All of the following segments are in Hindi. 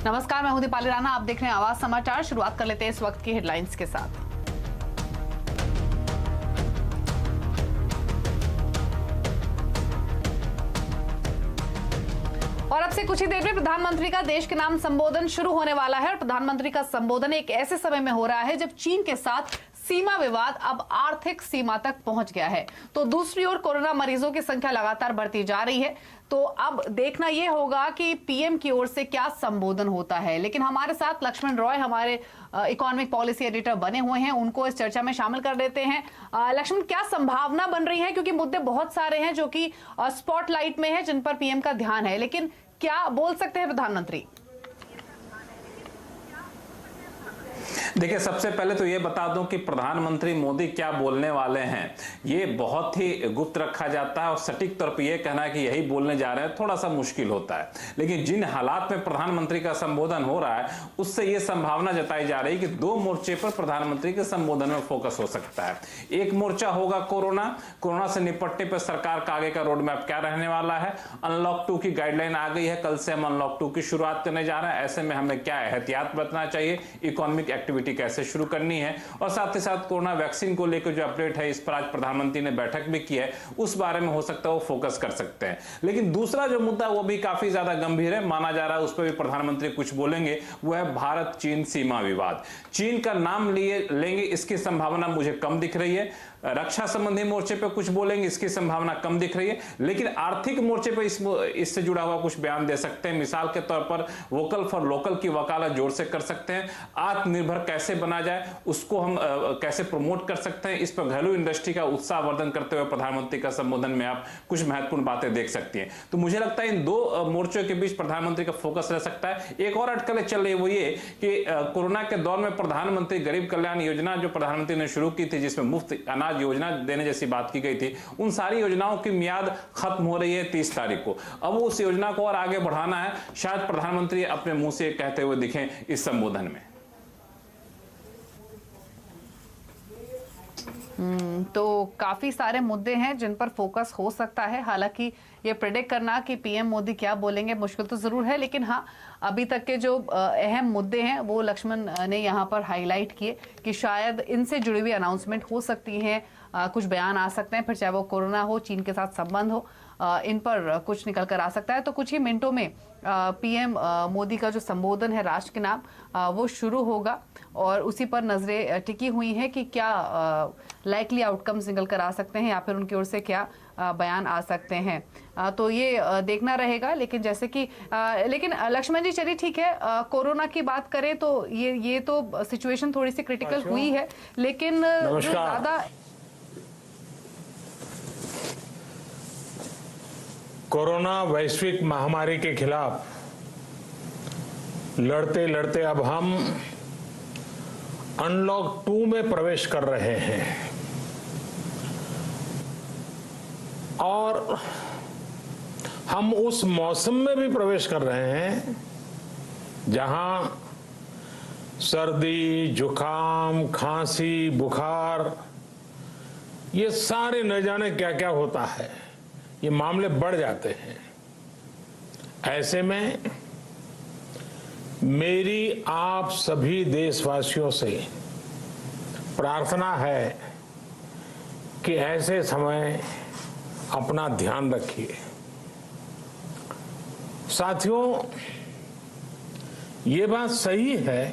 नमस्कार, मैं हूं दीपाली राणा। आप देख रहे हैं आवाज समाचार। शुरुआत कर लेते हैं इस वक्त की हेडलाइंस के साथ। और अब से कुछ ही देर में प्रधानमंत्री का देश के नाम संबोधन शुरू होने वाला है। और प्रधानमंत्री का संबोधन एक ऐसे समय में हो रहा है जब चीन के साथ सीमा विवाद अब आर्थिक सीमा तक पहुंच गया है। तो दूसरी ओर कोरोना मरीजों की संख्या लगातार बढ़ती जा रही है। तो अब देखना यह होगा कि पीएम की ओर से क्या संबोधन होता है। लेकिन हमारे साथ लक्ष्मण रॉय, हमारे इकोनॉमिक पॉलिसी एडिटर बने हुए हैं, उनको इस चर्चा में शामिल कर देते हैं। लक्ष्मण, क्या संभावना बन रही है, क्योंकि मुद्दे बहुत सारे हैं जो कि स्पॉटलाइट में है, जिन पर पीएम का ध्यान है, लेकिन क्या बोल सकते हैं प्रधानमंत्री? देखिए, सबसे पहले तो ये बता दूं कि प्रधानमंत्री मोदी क्या बोलने वाले हैं ये बहुत ही गुप्त रखा जाता है और सटीक तौर पर यह कहना कि यही बोलने जा रहे हैं थोड़ा सा मुश्किल होता है। लेकिन जिन हालात में प्रधानमंत्री का संबोधन हो रहा है उससे यह संभावना जताई जा रही है कि दो मोर्चे पर प्रधानमंत्री के संबोधन में फोकस हो सकता है। एक मोर्चा होगा कोरोना से निपटने पर सरकार का आगे का रोड मैप क्या रहने वाला है। अनलॉक 2 की गाइडलाइन आ गई है, कल से हम अनलॉक 2 की शुरुआत करने जा रहे हैं। ऐसे में हमें क्या एहतियात बरतना चाहिए, इकोनॉमिक एक्टिविटी कैसे शुरू करनी है, और साथ ही साथ कोरोना वैक्सीन को लेकर जो अपडेट है इस पर आज प्रधानमंत्री ने बैठक भी की है, उस बारे में हो सकता है वो फोकस कर सकते हैं। लेकिन दूसरा जो मुद्दा वो भी काफी ज्यादा गंभीर है माना जा रहा है, उस पर भी प्रधानमंत्री कुछ बोलेंगे, वो है भारत चीन सीमा विवाद। चीन का नाम लेंगे इसकी संभावना मुझे कम दिख रही है। रक्षा संबंधी मोर्चे पे कुछ बोलेंगे, इसकी संभावना कम दिख रही है। लेकिन आर्थिक मोर्चे पे इससे जुड़ा हुआ कुछ बयान दे सकते हैं। मिसाल के तौर पर वोकल फॉर लोकल की वकालत जोर से कर सकते हैं। आत्मनिर्भर कैसे बना जाए उसको हम कैसे प्रमोट कर सकते हैं, इस पर घरेलू इंडस्ट्री का उत्साहवर्धन करते हुए प्रधानमंत्री का संबोधन में आप कुछ महत्वपूर्ण बातें देख सकती हैं। तो मुझे लगता है इन दो मोर्चों के बीच प्रधानमंत्री का फोकस रह सकता है। एक और अटकलें चल रही है वो ये कि कोरोना के दौर में प्रधानमंत्री गरीब कल्याण योजना जो प्रधानमंत्री ने शुरू की थी, जिसमें मुफ्त अनाज योजना देने जैसी बात की गई थी, उन सारी योजनाओं की मियाद खत्म हो रही है 30 तारीख को। अब उस योजना को और आगे बढ़ाना है। शायद प्रधानमंत्री अपने मुंह से कहते हुए दिखें इस संबोधन में। तो काफी सारे मुद्दे हैं जिन पर फोकस हो सकता है। हालांकि ये प्रेडिक्ट करना कि पीएम मोदी क्या बोलेंगे मुश्किल तो जरूर है, लेकिन हाँ, अभी तक के जो अहम मुद्दे हैं वो लक्ष्मण ने यहाँ पर हाईलाइट किए कि शायद इनसे जुड़ी हुई अनाउंसमेंट हो सकती है, कुछ बयान आ सकते हैं, फिर चाहे वो कोरोना हो, चीन के साथ संबंध हो, इन पर कुछ निकल कर आ सकता है। तो कुछ ही मिनटों में पीएम मोदी का जो संबोधन है राष्ट्र के नाम वो शुरू होगा और उसी पर नजरें टिकी हुई हैं कि क्या लाइकली आउटकम्स निकल कर आ सकते हैं या फिर उनकी ओर से क्या बयान आ सकते हैं। तो ये देखना रहेगा। लेकिन जैसे कि लेकिन लक्ष्मण जी, चलिए ठीक है, कोरोना की बात करें तो ये तो सिचुएशन थोड़ी सी क्रिटिकल हुई है, लेकिन जो ज्यादा कोरोना वैश्विक महामारी के खिलाफ लड़ते लड़ते अब हम अनलॉक 2 में प्रवेश कर रहे हैं और हम उस मौसम में भी प्रवेश कर रहे हैं जहां सर्दी, जुकाम, खांसी, बुखार, ये सारे न जाने क्या क्या होता है, ये मामले बढ़ जाते हैं। ऐसे में मेरी आप सभी देशवासियों से प्रार्थना है कि ऐसे समय अपना ध्यान रखिए। साथियों, ये बात सही है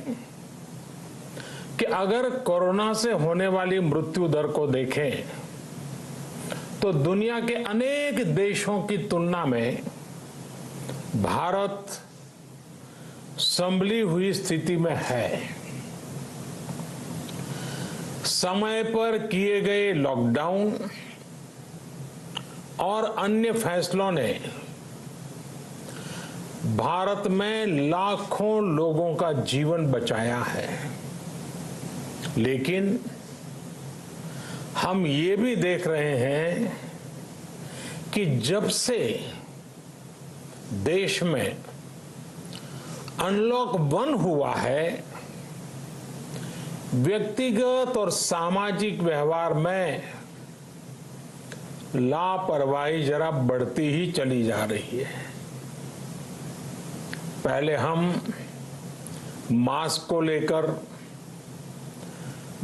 कि अगर कोरोना से होने वाली मृत्यु दर को देखें तो दुनिया के अनेक देशों की तुलना में भारत संभली हुई स्थिति में है। समय पर किए गए लॉकडाउन और अन्य फैसलों ने भारत में लाखों लोगों का जीवन बचाया है। लेकिन हम ये भी देख रहे हैं कि जब से देश में अनलॉक 1 हुआ है, व्यक्तिगत और सामाजिक व्यवहार में लापरवाही जरा बढ़ती ही चली जा रही है। पहले हम मास्क को लेकर,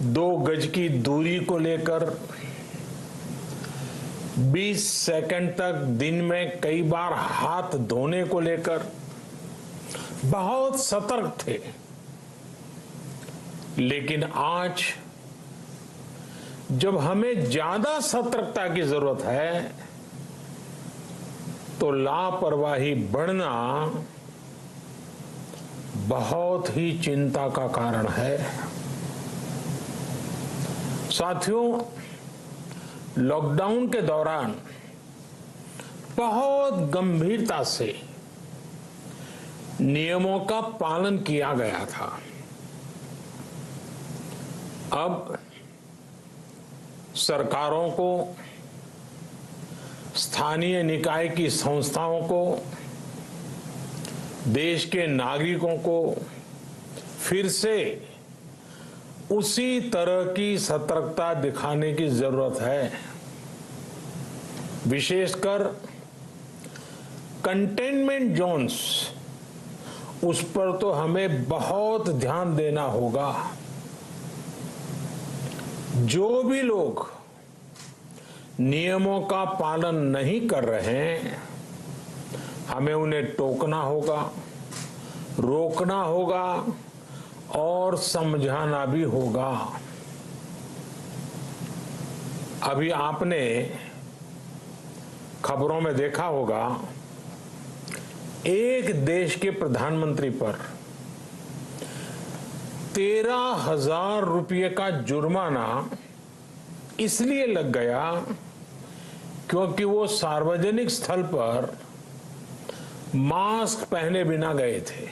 2 गज की दूरी को लेकर, 20 सेकंड तक दिन में कई बार हाथ धोने को लेकर बहुत सतर्क थे। लेकिन आज जब हमें ज्यादा सतर्कता की जरूरत है तो लापरवाही बढ़ना बहुत ही चिंता का कारण है। साथियों, लॉकडाउन के दौरान बहुत गंभीरता से नियमों का पालन किया गया था। अब सरकारों को, स्थानीय निकाय की संस्थाओं को, देश के नागरिकों को फिर से उसी तरह की सतर्कता दिखाने की जरूरत है। विशेषकर कंटेनमेंट जोन्स, उस पर तो हमें बहुत ध्यान देना होगा। जो भी लोग नियमों का पालन नहीं कर रहे हैं, हमें उन्हें टोकना होगा, रोकना होगा और समझाना भी होगा। अभी आपने खबरों में देखा होगा, एक देश के प्रधानमंत्री पर 13,000 रुपये का जुर्माना इसलिए लग गया क्योंकि वो सार्वजनिक स्थल पर मास्क पहने बिना गए थे।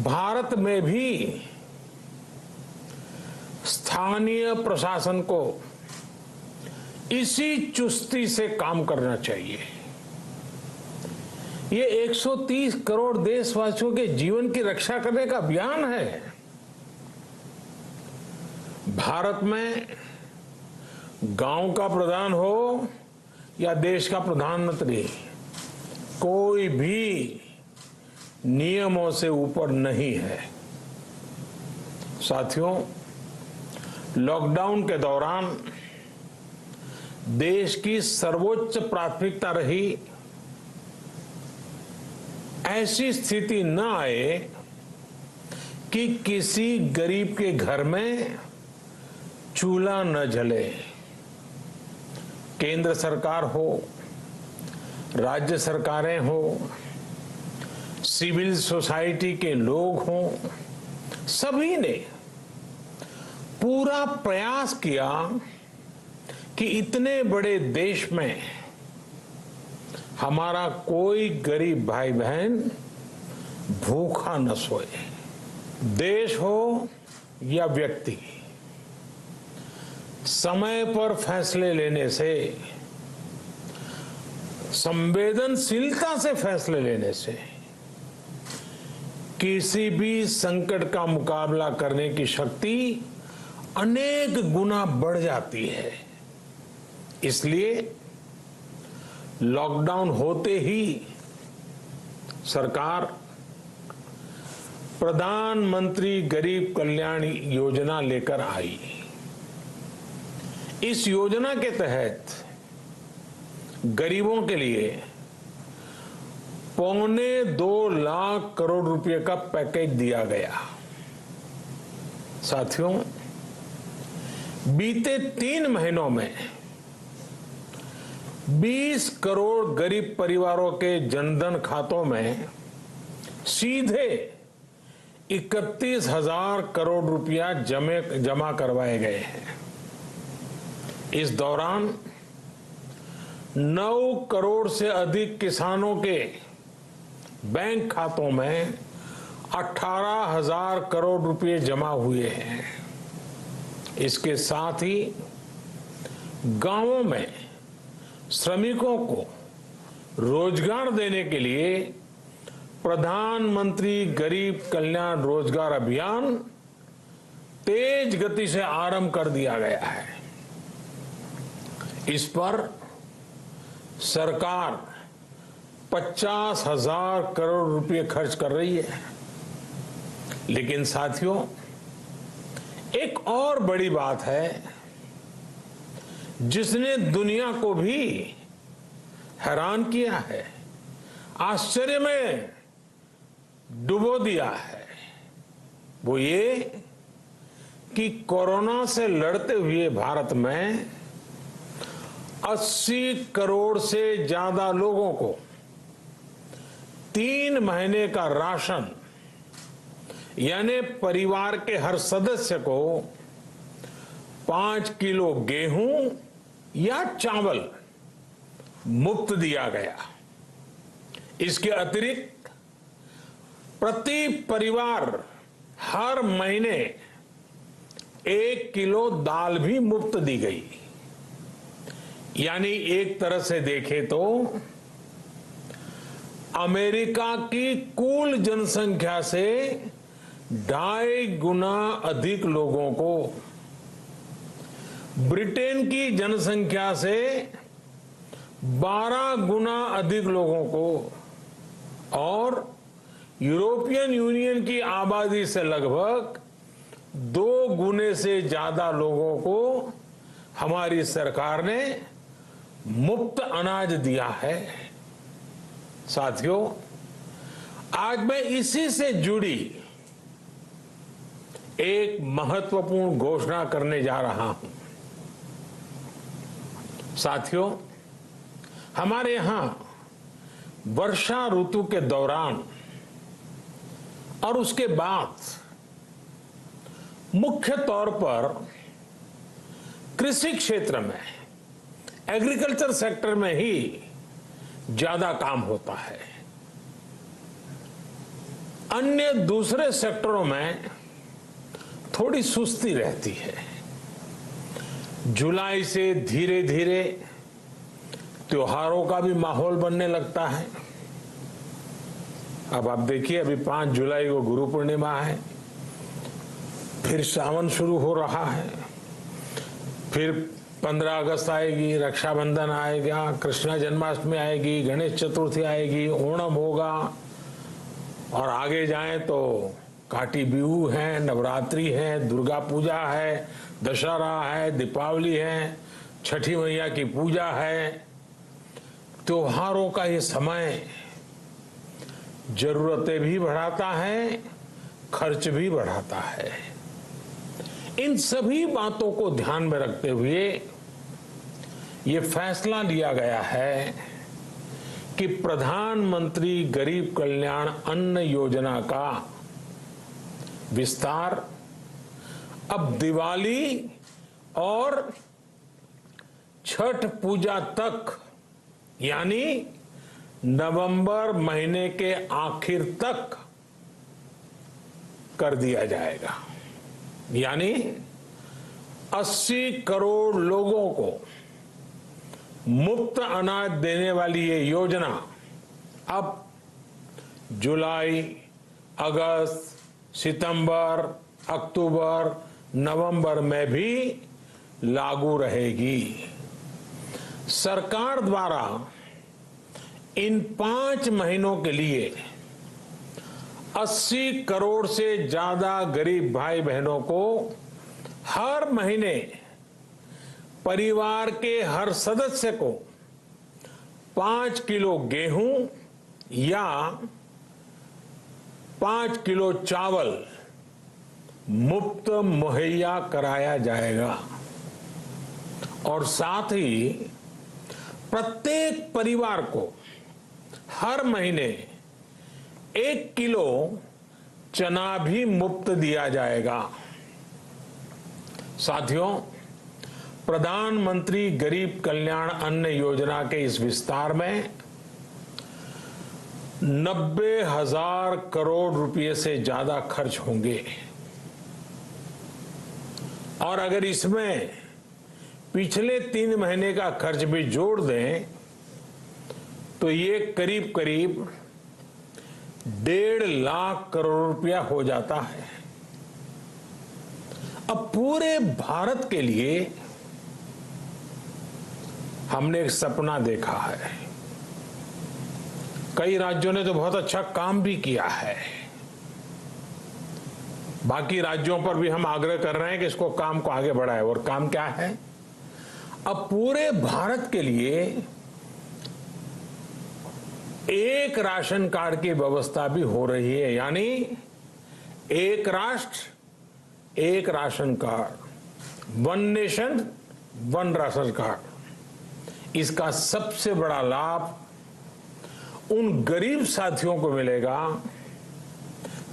भारत में भी स्थानीय प्रशासन को इसी चुस्ती से काम करना चाहिए। ये 130 करोड़ देशवासियों के जीवन की रक्षा करने का अभियान है। भारत में गांव का प्रधान हो या देश का प्रधानमंत्री, कोई भी नियमों से ऊपर नहीं है। साथियों, लॉकडाउन के दौरान देश की सर्वोच्च प्राथमिकता रही ऐसी स्थिति न आए कि किसी गरीब के घर में चूल्हा न जले। केंद्र सरकार हो, राज्य सरकारें हो, सिविल सोसाइटी के लोग हों, सभी ने पूरा प्रयास किया कि इतने बड़े देश में हमारा कोई गरीब भाई बहन भूखा न सोए। देश हो या व्यक्ति, समय पर फैसले लेने से, संवेदनशीलता से फैसले लेने से किसी भी संकट का मुकाबला करने की शक्ति अनेक गुना बढ़ जाती है। इसलिए लॉकडाउन होते ही सरकार प्रधानमंत्री गरीब कल्याण योजना लेकर आई। इस योजना के तहत गरीबों के लिए 2.25 लाख करोड़ रुपए का पैकेज दिया गया। साथियों, बीते 3 महीनों में 20 करोड़ गरीब परिवारों के जनधन खातों में सीधे 31,000 करोड़ रुपया जमा करवाए गए हैं। इस दौरान 9 करोड़ से अधिक किसानों के बैंक खातों में 18,000 करोड़ रुपए जमा हुए हैं। इसके साथ ही गांवों में श्रमिकों को रोजगार देने के लिए प्रधानमंत्री गरीब कल्याण रोजगार अभियान तेज गति से आरंभ कर दिया गया है। इस पर सरकार 50,000 करोड़ रुपए खर्च कर रही है। लेकिन साथियों, एक और बड़ी बात है जिसने दुनिया को भी हैरान किया है, आश्चर्य में डुबो दिया है। वो ये कि कोरोना से लड़ते हुए भारत में 80 करोड़ से ज्यादा लोगों को 3 महीने का राशन, यानी परिवार के हर सदस्य को 5 किलो गेहूं या चावल मुफ्त दिया गया। इसके अतिरिक्त प्रति परिवार हर महीने 1 किलो दाल भी मुफ्त दी गई। यानी एक तरह से देखें तो अमेरिका की कुल जनसंख्या से 2.5 गुना अधिक लोगों को, ब्रिटेन की जनसंख्या से 12 गुना अधिक लोगों को और यूरोपियन यूनियन की आबादी से लगभग 2 गुने से ज्यादा लोगों को हमारी सरकार ने मुफ्त अनाज दिया है। साथियों, आज मैं इसी से जुड़ी एक महत्वपूर्ण घोषणा करने जा रहा हूं। साथियों, हमारे यहां वर्षा ऋतु के दौरान और उसके बाद मुख्य तौर पर कृषि क्षेत्र में, एग्रीकल्चर सेक्टर में ही ज्यादा काम होता है। अन्य दूसरे सेक्टरों में थोड़ी सुस्ती रहती है। जुलाई से धीरे धीरे त्योहारों का भी माहौल बनने लगता है। अब आप देखिए, अभी 5 जुलाई को गुरु पूर्णिमा है, फिर सावन शुरू हो रहा है, फिर 15 अगस्त आएगी, रक्षाबंधन आएगा, कृष्ण जन्माष्टमी आएगी, गणेश चतुर्थी आएगी, ओणम होगा और आगे जाएं तो काटी बिहू है, नवरात्रि है, दुर्गा पूजा है, दशहरा है, दीपावली है, छठी मैया की पूजा है। त्योहारों का ये समय जरूरतें भी बढ़ाता है, खर्च भी बढ़ाता है। इन सभी बातों को ध्यान में रखते हुए ये फैसला लिया गया है कि प्रधानमंत्री गरीब कल्याण अन्न योजना का विस्तार अब दिवाली और छठ पूजा तक, यानी नवंबर महीने के आखिर तक कर दिया जाएगा। यानी 80 करोड़ लोगों को मुफ्त अनाज देने वाली ये योजना अब जुलाई, अगस्त, सितंबर, अक्टूबर, नवंबर में भी लागू रहेगी। सरकार द्वारा इन 5 महीनों के लिए 80 करोड़ से ज्यादा गरीब भाई बहनों को हर महीने परिवार के हर सदस्य को 5 किलो गेहूं या 5 किलो चावल मुफ्त मुहैया कराया जाएगा। और साथ ही प्रत्येक परिवार को हर महीने 1 किलो चना भी मुफ्त दिया जाएगा। साथियों, प्रधानमंत्री गरीब कल्याण अन्न योजना के इस विस्तार में 90,000 करोड़ रुपए से ज्यादा खर्च होंगे। और अगर इसमें पिछले 3 महीने का खर्च भी जोड़ दें तो ये करीब करीब 1.5 लाख करोड़ रुपया हो जाता है। अब पूरे भारत के लिए हमने एक सपना देखा है। कई राज्यों ने तो बहुत अच्छा काम भी किया है। बाकी राज्यों पर भी हम आग्रह कर रहे हैं कि इसको काम को आगे बढ़ाए। और काम क्या है? अब पूरे भारत के लिए एक राशन कार्ड की व्यवस्था भी हो रही है, यानी एक राष्ट्र एक ration card, one nation one ration card. इसका सबसे बड़ा लाभ उन गरीब साथियों को मिलेगा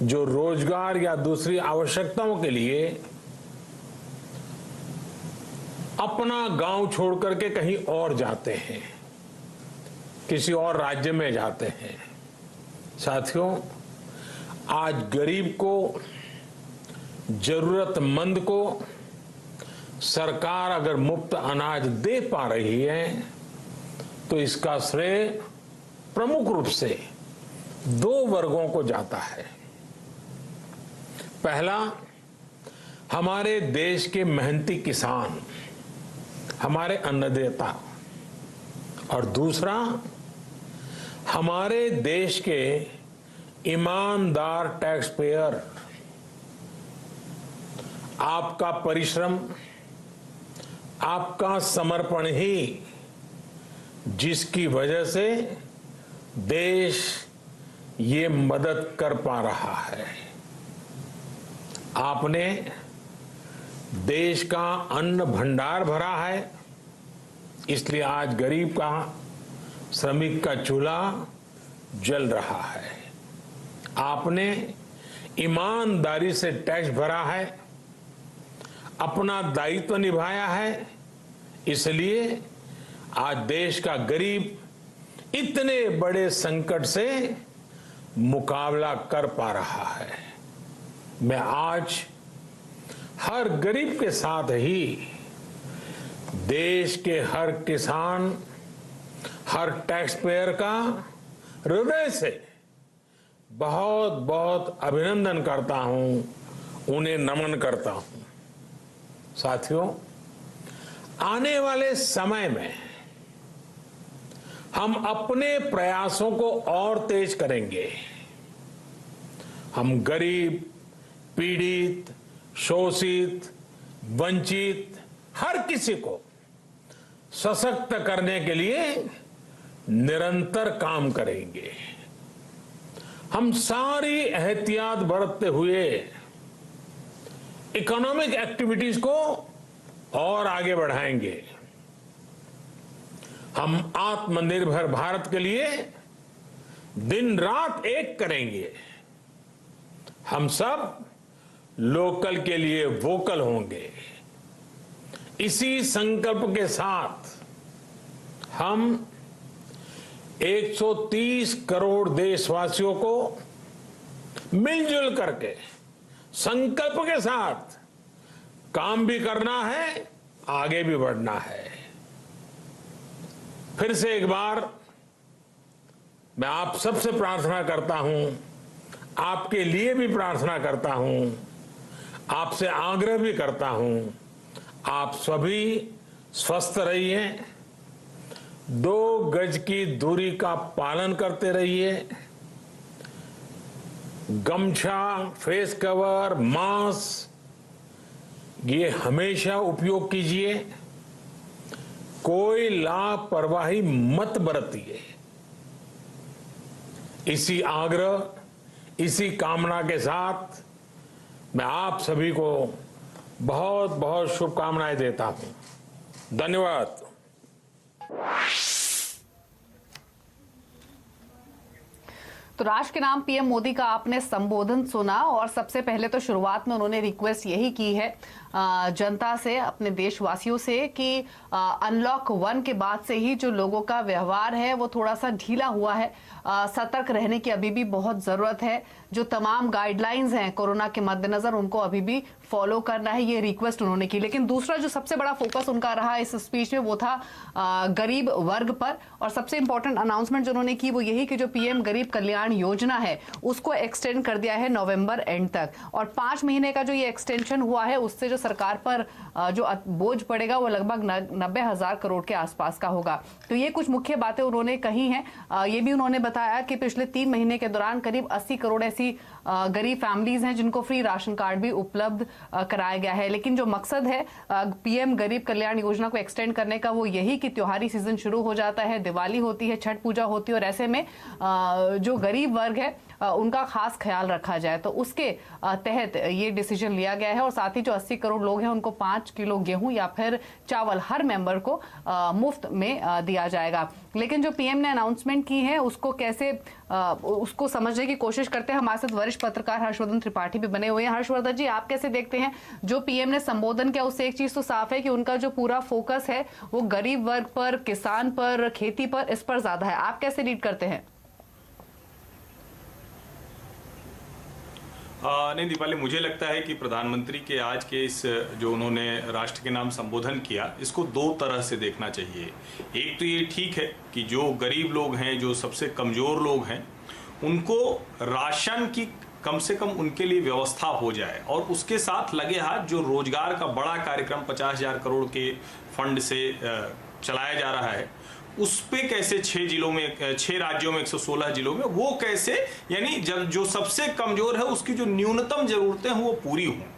जो रोजगार या दूसरी आवश्यकताओं के लिए अपना गांव छोड़ करके कहीं और जाते हैं, किसी और राज्य में जाते हैं। साथियों, आज गरीब को, जरूरतमंद को सरकार अगर मुफ्त अनाज दे पा रही है तो इसका श्रेय प्रमुख रूप से दो वर्गों को जाता है। पहला, हमारे देश के मेहनती किसान, हमारे अन्नदाता, और दूसरा हमारे देश के ईमानदार टैक्स पेयर। आपका परिश्रम, आपका समर्पण ही जिसकी वजह से देश ये मदद कर पा रहा है। आपने देश का अन्न भंडार भरा है, इसलिए आज गरीब का, श्रमिक का चूल्हा जल रहा है। आपने ईमानदारी से टैक्स भरा है, अपना दायित्व निभाया है, इसलिए आज देश का गरीब इतने बड़े संकट से मुकाबला कर पा रहा है। मैं आज हर गरीब के साथ ही देश के हर किसान, हर टैक्स पेयर का हृदय से बहुत बहुत अभिनंदन करता हूं, उन्हें नमन करता हूं। साथियों, आने वाले समय में हम अपने प्रयासों को और तेज करेंगे। हम गरीब, पीड़ित, शोषित, वंचित हर किसी को सशक्त करने के लिए निरंतर काम करेंगे। हम सारी एहतियात बरतते हुए इकोनॉमिक एक्टिविटीज को और आगे बढ़ाएंगे। हम आत्मनिर्भर भारत के लिए दिन रात एक करेंगे। हम सब लोकल के लिए वोकल होंगे। इसी संकल्प के साथ हम 130 करोड़ देशवासियों को मिलजुल करके संकल्प के साथ काम भी करना है, आगे भी बढ़ना है। फिर से एक बार मैं आप सबसे प्रार्थना करता हूं, आपके लिए भी प्रार्थना करता हूं, आपसे आग्रह भी करता हूं, आप सभी स्वस्थ रहिए, 2 गज की दूरी का पालन करते रहिए, गमछा, फेस कवर, मास्क ये हमेशा उपयोग कीजिए। कोई लापरवाही मत बरतिए। इसी आग्रह, इसी कामना के साथ मैं आप सभी को बहुत बहुत शुभकामनाएं देता हूं। धन्यवाद। तो राष्ट्र के नाम पीएम मोदी का आपने संबोधन सुना और सबसे पहले तो शुरुआत में उन्होंने रिक्वेस्ट यही की है जनता से, अपने देशवासियों से कि अनलॉक 1 के बाद से ही जो लोगों का व्यवहार है वो थोड़ा सा ढीला हुआ है। सतर्क रहने की अभी भी बहुत जरूरत है। जो तमाम गाइडलाइंस हैं कोरोना के मद्देनजर उनको अभी भी फॉलो करना है, ये रिक्वेस्ट उन्होंने की। लेकिन दूसरा जो सबसे बड़ा फोकस उनका रहा इस स्पीच में वो था गरीब वर्ग पर, और सबसे इंपॉर्टेंट अनाउंसमेंट जो उन्होंने की वो यही कि जो पीएम गरीब कल्याण कल्याण योजना है उसको एक्सटेंड कर दिया है नवंबर एंड तक, और 5 महीने का जो ये एक्सटेंशन हुआ है उससे जो सरकार पर जो बोझ पड़ेगा वो लगभग 90,000 करोड़ के आसपास का होगा। तो ये कुछ मुख्य बातें उन्होंने कही हैं। ये भी उन्होंने बताया कि पिछले 3 महीने के दौरान करीब 80 करोड़ ऐसी गरीब फैमिलीज हैं जिनको फ्री राशन कार्ड भी उपलब्ध कराया गया है। लेकिन जो मकसद है पीएम गरीब कल्याण योजना को एक्सटेंड करने का वो यही कि त्योहारी सीजन शुरू हो जाता है, दिवाली होती है, छठ पूजा होती है, और ऐसे में जो गरीब वर्ग है उनका खास ख्याल रखा जाए। तो उसके तहत ये डिसीजन लिया गया है, और साथ ही जो 80 करोड़ लोग हैं उनको 5 किलो गेहूं या फिर चावल हर मेंबर को मुफ्त में दिया जाएगा। लेकिन जो पीएम ने अनाउंसमेंट की है उसको कैसे उसको समझने की कोशिश करते हैं। हमारे साथ वरिष्ठ पत्रकार हर्षवर्धन त्रिपाठी भी बने हुए हैं। हर्षवर्धन जी, आप कैसे देखते हैं जो पीएम ने संबोधन किया उससे एक चीज तो साफ है कि उनका जो पूरा फोकस है वो गरीब वर्ग पर, किसान पर, खेती पर, इस पर ज्यादा है। आप कैसे रीड करते हैं? नहीं दीपाली, मुझे लगता है कि प्रधानमंत्री के आज के इस जो उन्होंने राष्ट्र के नाम संबोधन किया इसको 2 तरह से देखना चाहिए। एक तो ये ठीक है कि जो गरीब लोग हैं, जो सबसे कमज़ोर लोग हैं, उनको राशन की कम से कम उनके लिए व्यवस्था हो जाए, और उसके साथ लगे हाथ जो रोजगार का बड़ा कार्यक्रम 50,000 करोड़ के फंड से चलाया जा रहा है उस पे कैसे 6 जिलों में, 6 राज्यों में 116 जिलों में वो कैसे, यानी जब जो सबसे कमजोर है उसकी जो न्यूनतम जरूरतें हैं वो पूरी हों।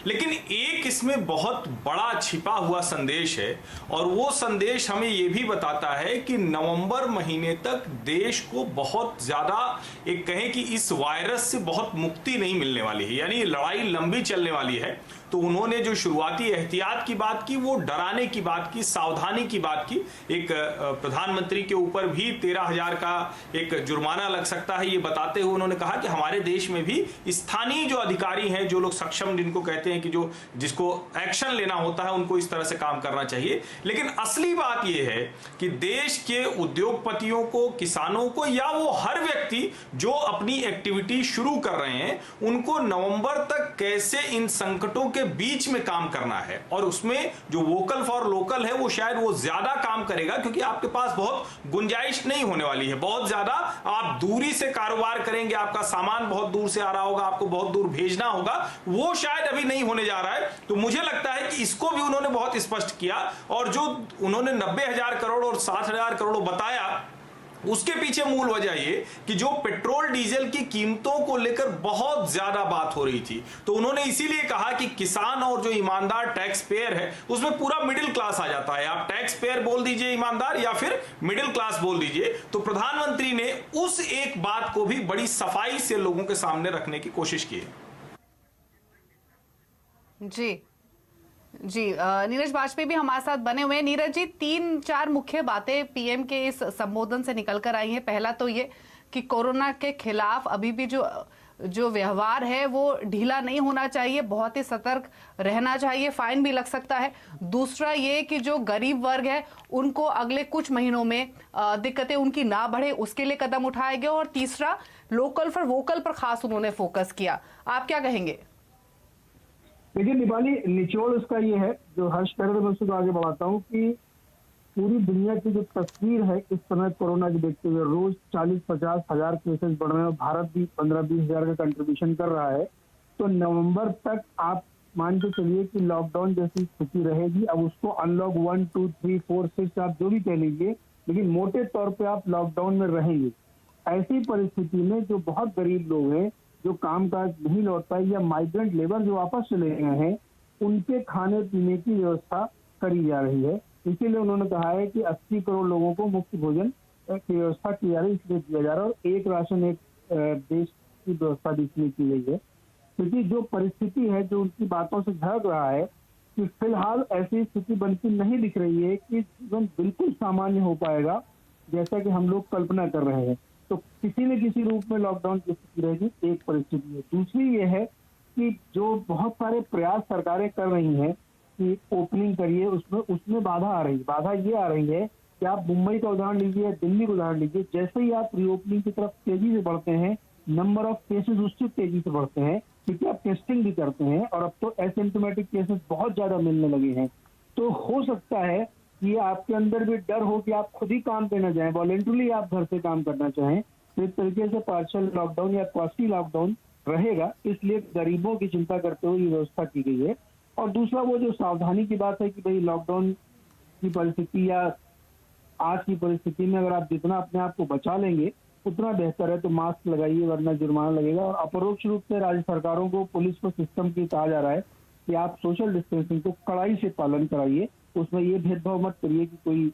लेकिन एक इसमें बहुत बड़ा छिपा हुआ संदेश है, और वो संदेश हमें ये भी बताता है कि नवंबर महीने तक देश को बहुत ज्यादा, एक कहें कि इस वायरस से बहुत मुक्ति नहीं मिलने वाली है, यानी लड़ाई लंबी चलने वाली है। तो उन्होंने जो शुरुआती एहतियात की बात की, वो डराने की बात की, सावधानी की बात की। एक प्रधानमंत्री के ऊपर भी 13,000 का एक जुर्माना लग सकता है, ये बताते हुए उन्होंने कहा कि हमारे देश में भी स्थानीय जो अधिकारी हैं, जो लोग सक्षम जिनको कहते हैं कि जो जिसको एक्शन लेना होता है, उनको इस तरह से काम करना चाहिए। लेकिन असली बात यह है कि देश के उद्योगपतियों को, किसानों को, या वो हर व्यक्ति जो अपनी एक्टिविटी शुरू कर रहे हैं, उनको नवंबर तक कैसे इन संकटों के बीच में काम करना है। और उसमें जो वोकल फॉर लोकल है वो शायद वो ज्यादा काम करेगा, क्योंकि आपके पास बहुत गुंजाइश नहीं होने वाली है। बहुत ज्यादा आप दूरी से कारोबार करेंगे, आपका सामान बहुत दूर से आ रहा होगा, आपको बहुत दूर भेजना होगा, वो शायद अभी नहीं होने जा रहा है। तो मुझे लगता है कि इसको भी उन्होंने बहुत स्पष्ट किया, और जो उन्होंने 90,000 करोड़ और 60,000 करोड़ बताया, उसके पीछे मूल वजह ये कि जो पेट्रोल डीजल की कीमतों को लेकर बहुत ज्यादा बात हो रही थी, तो उन्होंने इसीलिए कहा कि किसान और जो ईमानदार टैक्स पेयर है उसमें पूरा मिडिल क्लास आ जाता है। आप टैक्स पेयर बोल दीजिए ईमानदार, या फिर मिडिल क्लास बोल दीजिए। तो प्रधानमंत्री ने उस एक बात को भी बड़ी सफाई से लोगों के सामने रखने की कोशिश की है। जी, नीरज वाजपेयी भी हमारे साथ बने हुए हैं। नीरज जी, 3-4 मुख्य बातें पीएम के इस संबोधन से निकल कर आई हैं। पहला तो ये कि कोरोना के खिलाफ अभी भी जो व्यवहार है वो ढीला नहीं होना चाहिए, बहुत ही सतर्क रहना चाहिए, फाइन भी लग सकता है। दूसरा ये कि जो गरीब वर्ग है उनको अगले कुछ महीनों में दिक्कतें उनकी ना बढ़े, उसके लिए कदम उठाए गए। और तीसरा, लोकल फॉर वोकल पर खास उन्होंने फोकस किया। आप क्या कहेंगे? देखिए दीपाली, निचोड़ उसका ये है, जो हर्ष कह रहे थे मैं उसको आगे बढ़ाता हूँ, कि पूरी दुनिया की जो तस्वीर है इस समय कोरोना की देखते हुए, रोज 40-50 हजार केसेस बढ़ रहे हैं, और भारत भी 15-20 हजार का कंट्रीब्यूशन कर रहा है। तो नवंबर तक आप मान के चलिए कि लॉकडाउन जैसी स्थिति रहेगी। अब उसको अनलॉक 1, 2, 3, 4, 6 आप जो भी कह लीजिए, लेकिन मोटे तौर पर आप लॉकडाउन में रहेंगे। ऐसी परिस्थिति में जो बहुत गरीब लोग हैं, जो कामकाज नहीं लौट पाए, या माइग्रेंट लेबर जो वापस चले गए हैं, उनके खाने पीने की व्यवस्था करी जा रही है। इसीलिए उन्होंने कहा है कि 80 करोड़ लोगों को मुफ्त भोजन की व्यवस्था की जा रही है, इसलिए दिया जा रहा है। और एक राशन एक देश की व्यवस्था भी इसलिए की गई है, क्योंकि जो परिस्थिति है, जो उनकी बातों से झलक रहा है कि फिलहाल ऐसी स्थिति बनती नहीं दिख रही है कि जीवन बिल्कुल सामान्य हो पाएगा जैसा कि हम लोग कल्पना कर रहे हैं। तो किसी न किसी रूप में लॉकडाउन की स्थिति रहेगी, एक परिस्थिति है। दूसरी ये है कि जो बहुत सारे प्रयास सरकारें कर रही हैं कि ओपनिंग करिए, उसमें बाधा आ रही है। बाधा ये आ रही है कि आप मुंबई का उदाहरण लीजिए, दिल्ली का उदाहरण लीजिए, जैसे ही आप रीओपनिंग की तरफ तेजी से बढ़ते हैं, नंबर ऑफ केसेस उससे तेजी से बढ़ते हैं, क्योंकि आप टेस्टिंग भी करते हैं, और अब तो एसिम्प्टोमेटिक केसेस बहुत ज्यादा मिलने लगे हैं। तो हो सकता है कि आपके अंदर भी डर हो कि आप खुद ही काम पे न जाएं, वॉलेंटरली आप घर से काम करना चाहें, तो एक तरीके से पार्शियल लॉकडाउन या क्वासी लॉकडाउन रहेगा, इसलिए गरीबों की चिंता करते हुए ये व्यवस्था की गई है। और दूसरा वो जो सावधानी की बात है कि भाई लॉकडाउन की परिस्थिति या आज की परिस्थिति में अगर आप जितना अपने आप को बचा लेंगे उतना बेहतर है, तो मास्क लगाइए वरना जुर्माना लगेगा। और अपरोक्ष रूप से राज्य सरकारों को, पुलिस को, सिस्टम की कहा जा रहा है कि आप सोशल डिस्टेंसिंग को कड़ाई से पालन कराइए, उसमें ये भेदभाव मत करिए कि कोई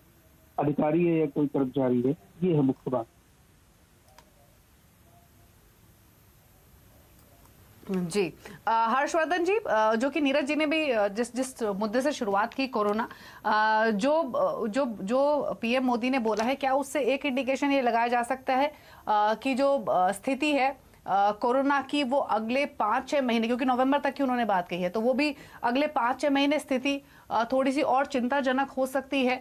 अधिकारी है या कोई कर्मचारी है। ये है मुख्य बात। जी हर्षवर्धन जी, जो कि नीरज जी ने भी जिस मुद्दे से शुरुआत की, कोरोना, जो पीएम मोदी ने बोला है, क्या उससे एक इंडिकेशन ये लगाया जा सकता है कि जो स्थिति है कोरोना की वो अगले 5-6 महीने, क्योंकि नवंबर तक की उन्होंने बात कही है, तो वो भी अगले 5-6 महीने स्थिति थोड़ी सी और चिंताजनक हो सकती है,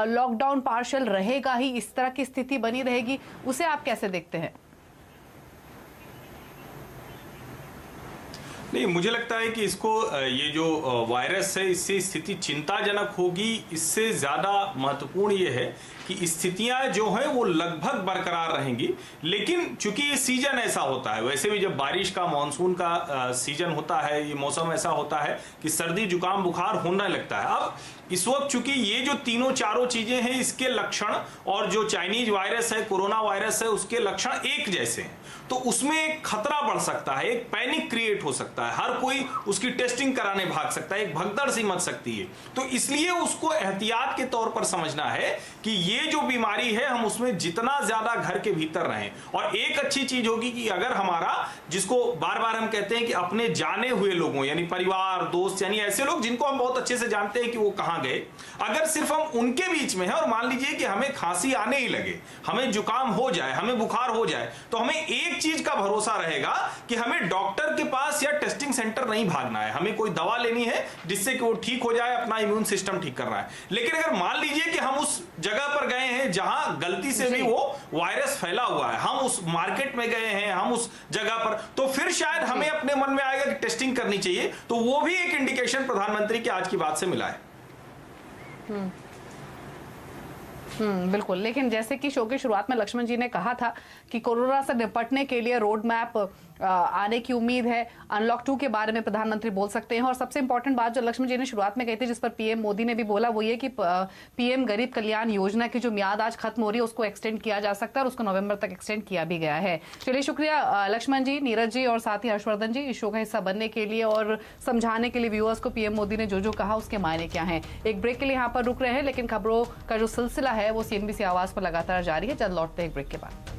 लॉकडाउन पार्शियल रहेगा ही, इस तरह की स्थिति बनी रहेगी, उसे आप कैसे देखते हैं? नहीं, मुझे लगता है कि इसको ये जो वायरस है इससे स्थिति चिंताजनक होगी, इससे ज़्यादा महत्वपूर्ण ये है कि स्थितियां जो हैं वो लगभग बरकरार रहेंगी। लेकिन चूंकि ये सीजन ऐसा होता है, वैसे भी जब बारिश का, मानसून का सीजन होता है, ये मौसम ऐसा होता है कि सर्दी जुकाम बुखार होने लगता है। अब इस वक्त चूंकि ये जो तीनों चारों चीजें हैं, इसके लक्षण और जो चाइनीज वायरस है, कोरोना वायरस है, उसके लक्षण एक जैसे हैं, तो उसमें एक खतरा बढ़ सकता है, एक पैनिक क्रिएट हो सकता है, हर कोई उसकी टेस्टिंग कराने भाग सकता है, एक भगदड़ सी मच सकती है। तो इसलिए उसको एहतियात के तौर पर समझना है कि ये जो बीमारी है हम उसमें जितना ज्यादा घर के भीतर रहें। और एक अच्छी चीज होगी कि अगर हमारा, जिसको बार बार हम कहते हैं कि अपने जाने हुए लोगों, यानी परिवार, दोस्त, यानी ऐसे लोग जिनको हम बहुत अच्छे से जानते हैं कि वो कहां गए, अगर सिर्फ हम उनके बीच में है और मान लीजिए कि हमें खांसी आने ही लगे, हमें जुकाम हो जाए, हमें बुखार हो जाए, तो हमें एक चीज का भरोसा रहेगा कि हमें डॉक्टर के पास या टेस्टिंग सेंटर नहीं भागना है, हमें कोई दवा लेनी है जिससे कि वो ठीक हो जाए, अपना इम्यून सिस्टम ठीक करना है। लेकिन अगर मान लीजिए कि हम उस जगह पर गए हैं जहां गलती से भी वो वायरस फैला हुआ है, हम उस मार्केट में गए हैं, हम उस जगह पर, तो फिर शायद हमें अपने मन में आएगा कि टेस्टिंग करनी चाहिए। तो वो भी एक इंडिकेशन प्रधानमंत्री की आज की बात से मिला है। बिल्कुल। लेकिन जैसे कि शो की शुरुआत में लक्ष्मण जी ने कहा था कि कोरोना से निपटने के लिए रोड मैप आने की उम्मीद है, अनलॉक 2 के बारे में प्रधानमंत्री बोल सकते हैं। और सबसे इंपॉर्टेंट बात जो लक्ष्मण जी ने शुरुआत में कही थी, जिस पर पीएम मोदी ने भी बोला, वो ये कि पीएम गरीब कल्याण योजना की जो मियाद आज खत्म हो रही है उसको एक्सटेंड किया जा सकता है, और उसको नवंबर तक एक्सटेंड किया भी गया है। चलिए, शुक्रिया लक्ष्मण जी, नीरज जी और साथ ही हर्षवर्धन जी, इस शो का हिस्सा बनने के लिए और समझाने के लिए व्यूअर्स को पीएम मोदी ने जो कहा उसके मायने क्या है। एक ब्रेक के लिए यहाँ पर रुक रहे हैं, लेकिन खबरों का जो सिलसिला है वो CNBC आवाज पर लगातार जारी है। जल्द लौटते हैं एक ब्रेक के बाद।